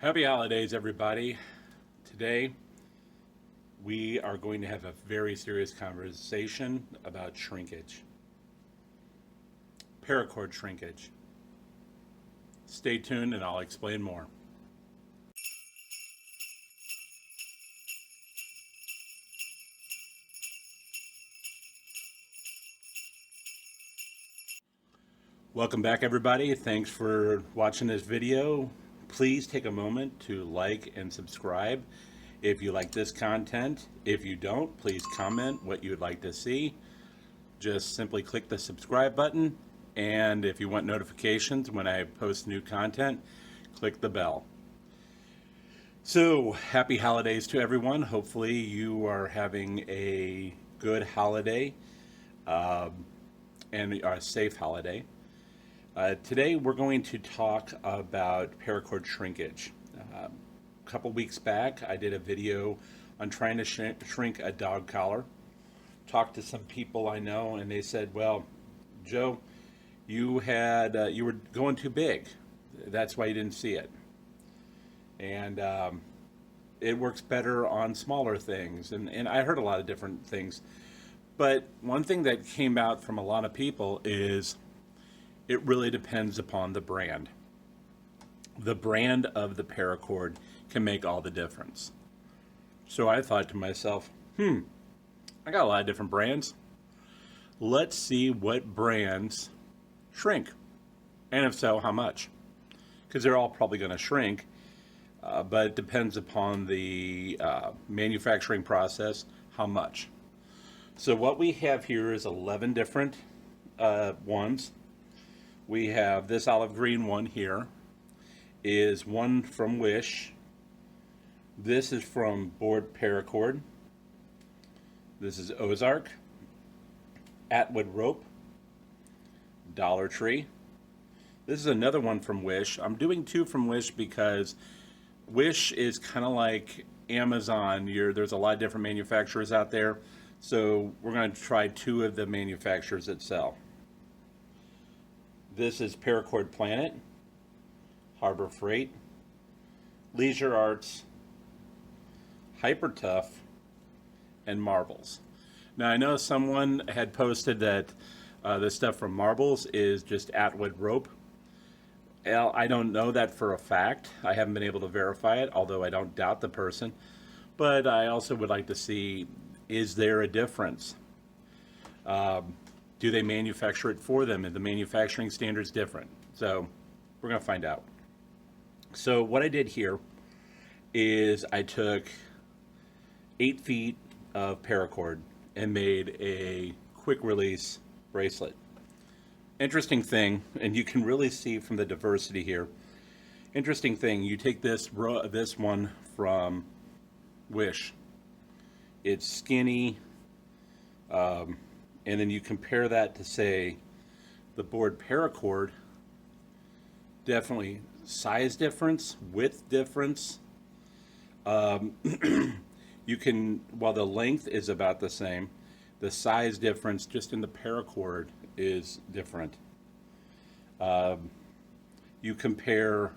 Happy holidays, everybody. Today, we are going to have a very serious conversation about shrinkage. Paracord shrinkage. Stay tuned and I'll explain more. Welcome back, everybody. Thanks for watching this video. Please take a moment to like and subscribe if you like this content. If you don't, please comment what you would like to see. Just simply click the subscribe button, and if you want notifications when I post new content, click the bell. So, happy holidays to everyone. Hopefully you are having a good holiday and a safe holiday. Today we're going to talk about paracord shrinkage. A couple weeks back I did a video on trying to shrink a dog collar. Talked to some people I know and they said, well, Joe, you were going too big. That's why you didn't see it. And it works better on smaller things. And I heard a lot of different things. But one thing that came out from a lot of people is it really depends upon the brand. The brand of the paracord can make all the difference. So I thought to myself, I got a lot of different brands. Let's see what brands shrink. And if so, how much? Because they're all probably going to shrink, but it depends upon the manufacturing process, how much. So what we have here is 11 different ones. We have this olive green one here is one from Wish. This is from Board Paracord. This is Ozark, Atwood Rope, Dollar Tree. This is another one from Wish. I'm doing two from Wish because Wish is kind of like Amazon. There's a lot of different manufacturers out there. So we're going to try two of the manufacturers that sell. This is Paracord Planet, Harbor Freight, Leisure Arts, HyperTough, and Marbles. Now I know someone had posted that the stuff from Marbles is just Atwood Rope. Well, I don't know that for a fact. I haven't been able to verify it, although I don't doubt the person. But I also would like to see, is there a difference? Do they manufacture it for them? And the manufacturing standards different? So we're going to find out. So what I did here is I took 8 feet of paracord and made a quick release bracelet. Interesting thing, and you can really see from the diversity here. Interesting thing, you take this one from Wish. It's skinny. And then you compare that to, say, the Board Paracord. Definitely size difference, width difference. You can, while the length is about the same, the size difference just in the paracord is different. You compare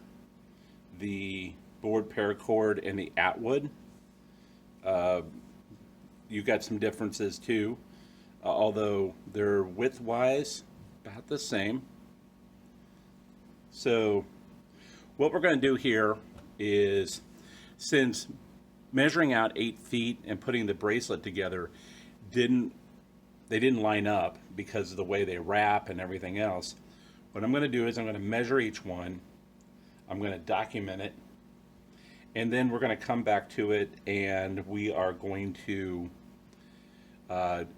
the Board Paracord and the Atwood. You got some differences too. Although they're width-wise about the same. So what we're going to do here is, since measuring out 8 feet and putting the bracelet together they didn't line up because of the way they wrap and everything else, what I'm going to do is I'm going to measure each one, I'm going to document it, and then we're going to come back to it and we are going to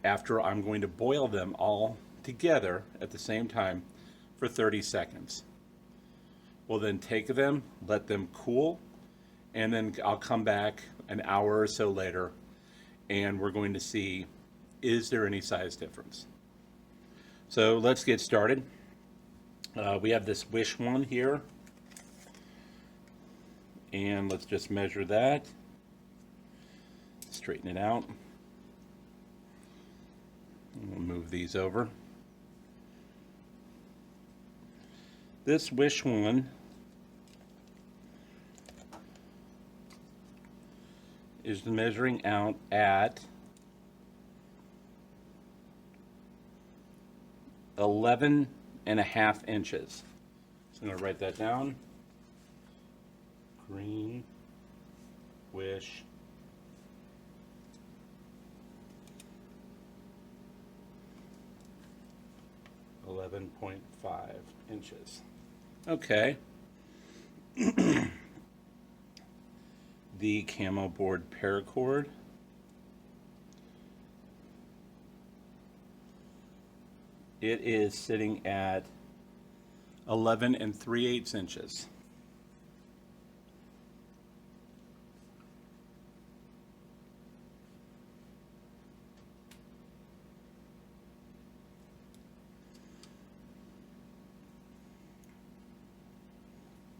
after I'm going to boil them all together at the same time for 30 seconds. We'll then take them, let them cool, and then I'll come back an hour or so later and we're going to see, is there any size difference? So let's get started. We have this Wish one here, and let's just measure that, straighten it out. We'll move these over. This Wish one is measuring out at 11.5 inches. So I'm going to write that down. Green Wish 11.5 inches. Okay. The camo board paracord it is sitting at 11 3/8 inches.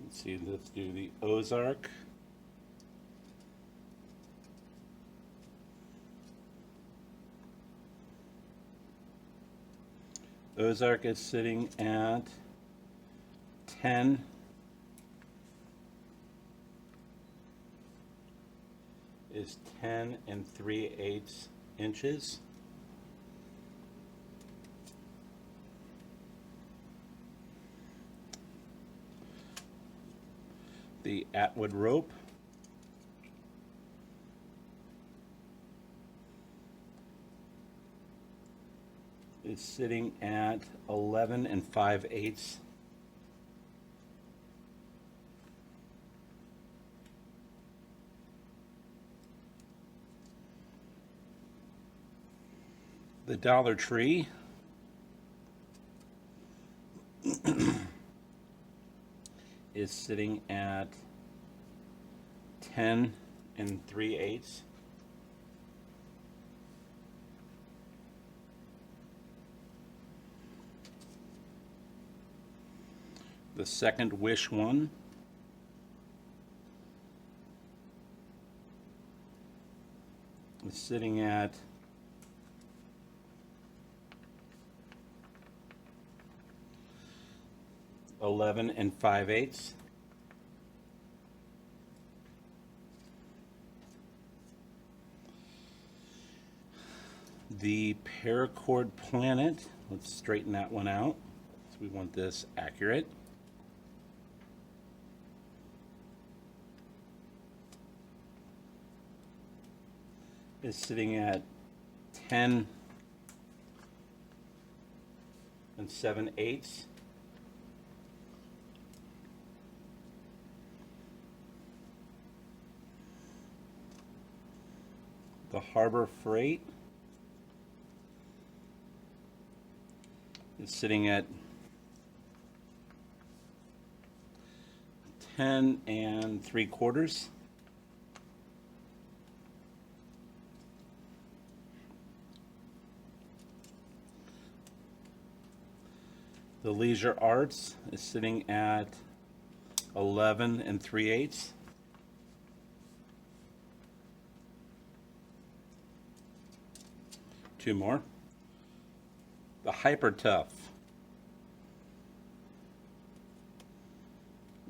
Let's see, let's do the Ozark. Ozark is sitting at 10 is 10 3/8 inches. The Atwood Rope is sitting at 11 5/8. The Dollar Tree is sitting at 10 3/8. The Second Wish one is sitting at 11 5/8. The Paracord Planet, let's straighten that one out. So we want this accurate. Is sitting at 10 7/8. The Harbor Freight is sitting at 10 3/4. The Leisure Arts is sitting at 11 3/8. Two more. The HyperTough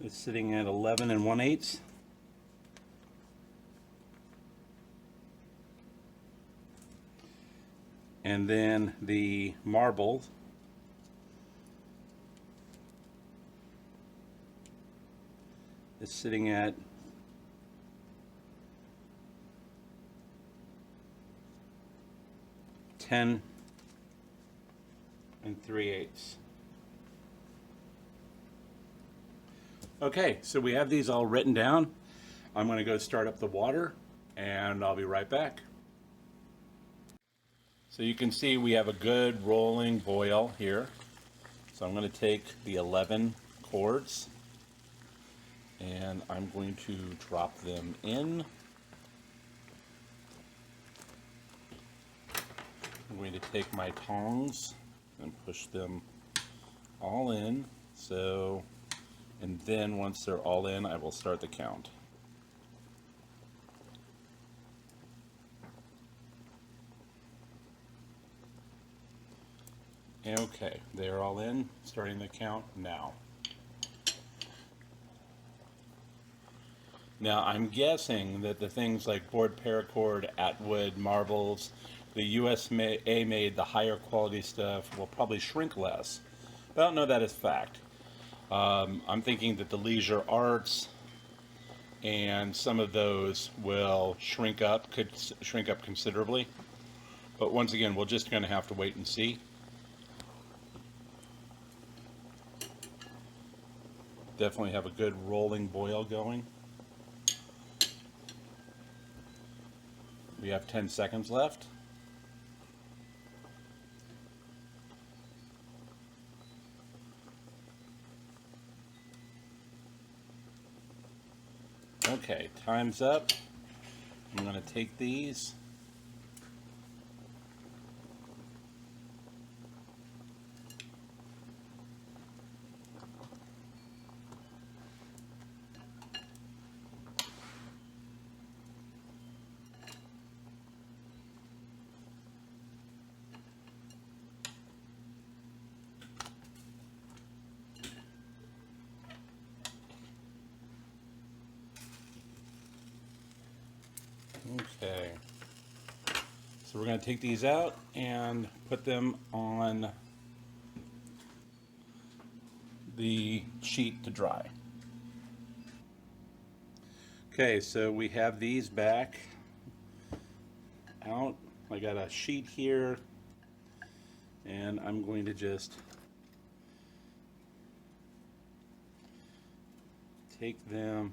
is sitting at 11 1/8. And then the Marble is sitting at 10 3/8. Okay, so we have these all written down. I'm going to go start up the water and I'll be right back. So you can see we have a good rolling boil here. So I'm going to take the 11 cords and I'm going to drop them in. I'm going to take my tongs and push them all in. So, and then once they're all in, I will start the count. Okay, they're all in, starting the count now. Now, I'm guessing that the things like board paracord, Atwood, marbles, the USA made, the higher quality stuff will probably shrink less. But I don't know that as fact. I'm thinking that the leisure arts and some of those will could shrink up considerably. But once again, we're just going to have to wait and see. Definitely have a good rolling boil going. We have 10 seconds left. Okay, time's up. I'm going to take these. Okay, so we're going to take these out and put them on the sheet to dry. Okay, so we have these back out. I got a sheet here, and I'm going to just take them,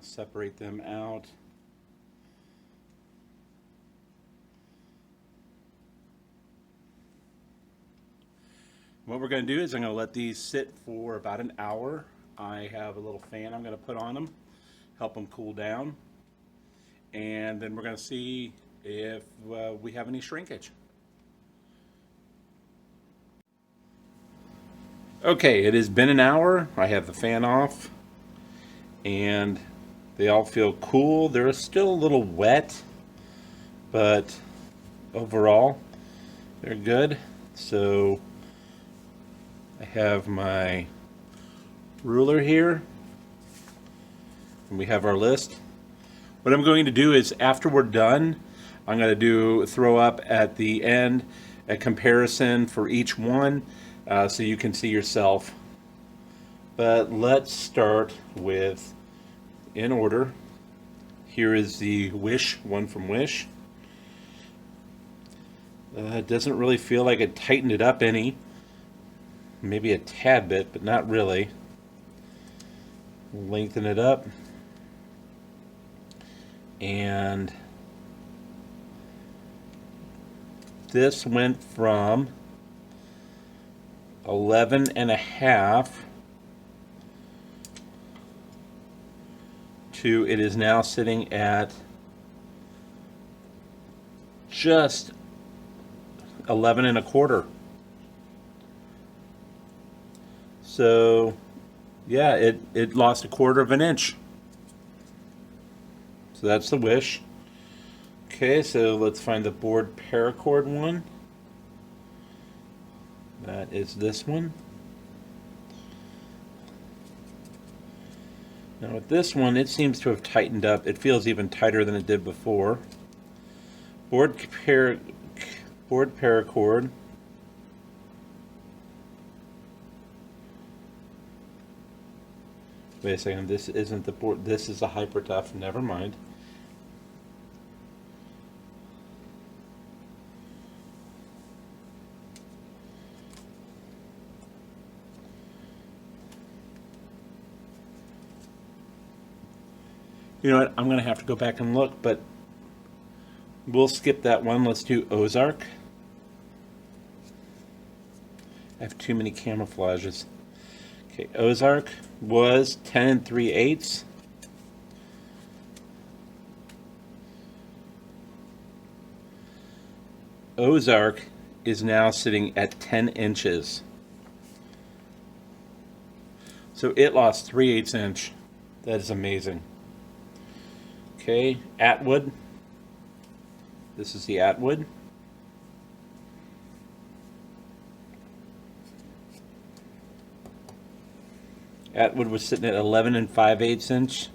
separate them out. What we're going to do is I'm going to let these sit for about an hour. I have a little fan I'm going to put on them, help them cool down, and then we're going to see if we have any shrinkage. Okay, it has been an hour. I have the fan off, and they all feel cool. They're still a little wet, but overall, they're good. So I have my ruler here, and we have our list. What I'm going to do is, after we're done, I'm going to throw up at the end a comparison for each one, so you can see yourself. But let's start with, in order, here is the Wish, one from Wish. It doesn't really feel like it tightened it up any. Maybe a tad bit, but not really. Lengthen it up. And this went from 11.5 to, it is now sitting at just 11.25. So yeah, it lost 1/4 of an inch. So that's the Wish. Okay, so let's find the board paracord one. That is this one. Now with this one, it seems to have tightened up. It feels even tighter than it did before. Board paracord. Wait a second, this isn't the board, this is a HyperTough, never mind. You know what, I'm going to have to go back and look, but we'll skip that one. Let's do Ozark. I have too many camouflages. Okay, Ozark was 10 3/8. Ozark is now sitting at 10 inches. So it lost 3/8 inch. That is amazing. Okay, Atwood. This is the Atwood. Atwood was sitting at 11 5/8 inch.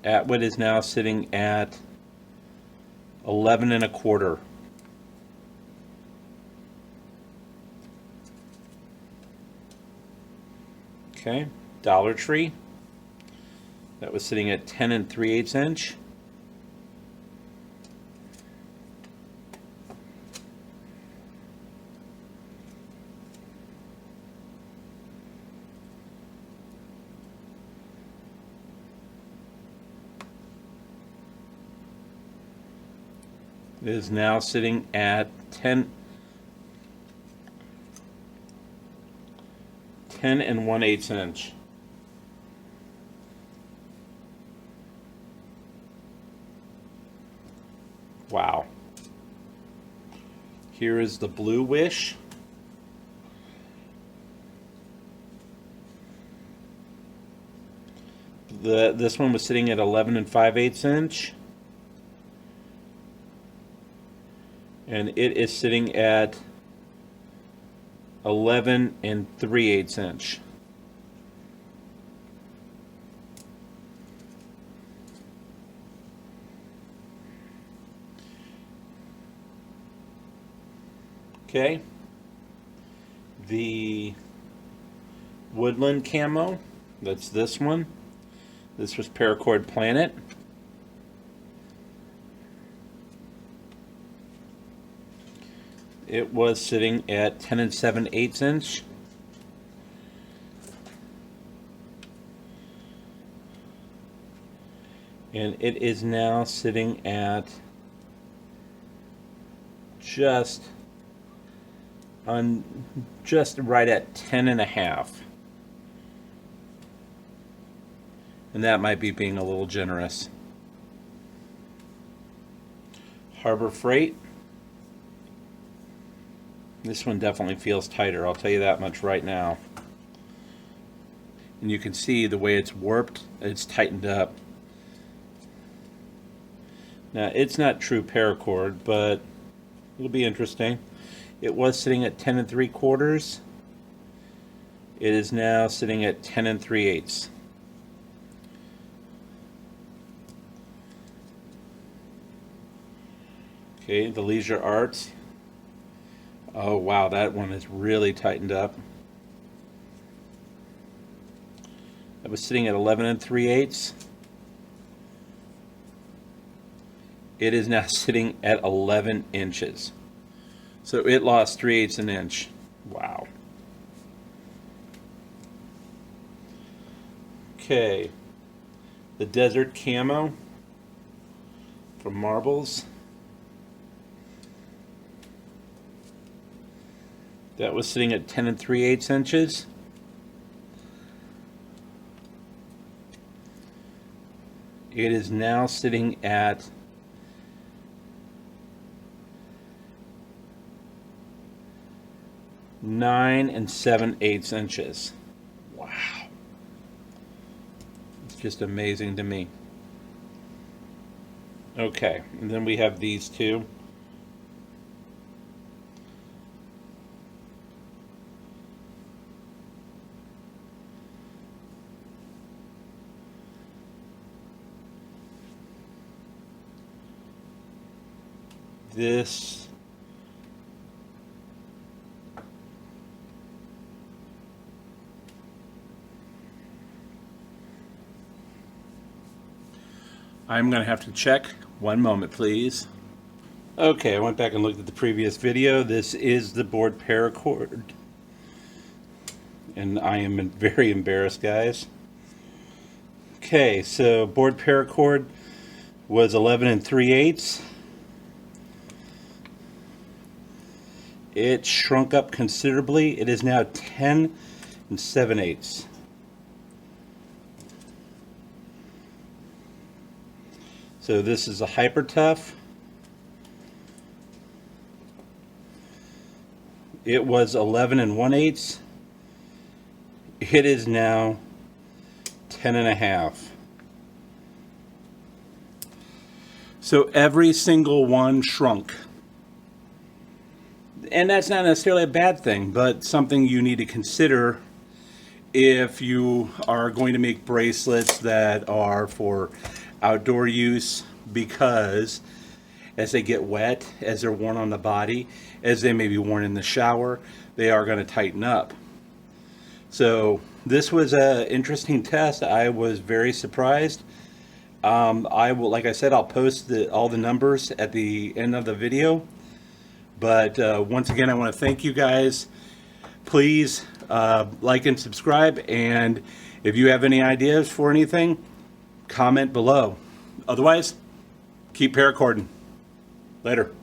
Atwood is now sitting at 11 and a quarter. Okay, Dollar Tree, that was sitting at 10 and 3/8 inch. It is now sitting at 10 and 1/8 inch. Wow. Here is the Blue Wish. This one was sitting at 11 and 5/8 inch. And it is sitting at 11 and 3/8 inch. Okay. The Woodland Camo, that's this one. This was Paracord Planet. It was sitting at 10 and 7/8 inch. And it is now sitting at just right at 10 and a half. And that might be being a little generous. Harbor Freight. This one definitely feels tighter, I'll tell you that much right now. And you can see the way it's warped, it's tightened up. Now, it's not true paracord, but it'll be interesting. It was sitting at 10 and 3/4. It is now sitting at 10 and 3/8. Okay, the Leisure Arts. Oh wow, that one is really tightened up. That was sitting at 11 and 3/8. It is now sitting at 11 inches. So it lost 3/8 an inch. Wow. Okay. The Desert Camo from Marbles. That was sitting at 10 and 3/8 inches. It is now sitting at 9 and 7/8 inches. Wow. It's just amazing to me. Okay, and then we have these two. This I'm going to have to check. One moment, please. Okay, I went back and looked at the previous video. This is the board paracord. And I am very embarrassed, guys. Okay, so board paracord was 11 and 3/8. It shrunk up considerably. It is now 10 and 7/8. So this is a HyperTough. It was 11 and 1/8. It is now 10 and a half. So every single one shrunk. And that's not necessarily a bad thing, but something you need to consider if you are going to make bracelets that are for outdoor use, because as they get wet, as they're worn on the body, as they may be worn in the shower, they are going to tighten up. So this was an interesting test. I was very surprised. I will, like I said, I'll post all the numbers at the end of the video. But once again, I want to thank you guys. Please like and subscribe. And if you have any ideas for anything, comment below. Otherwise, keep paracording. Later.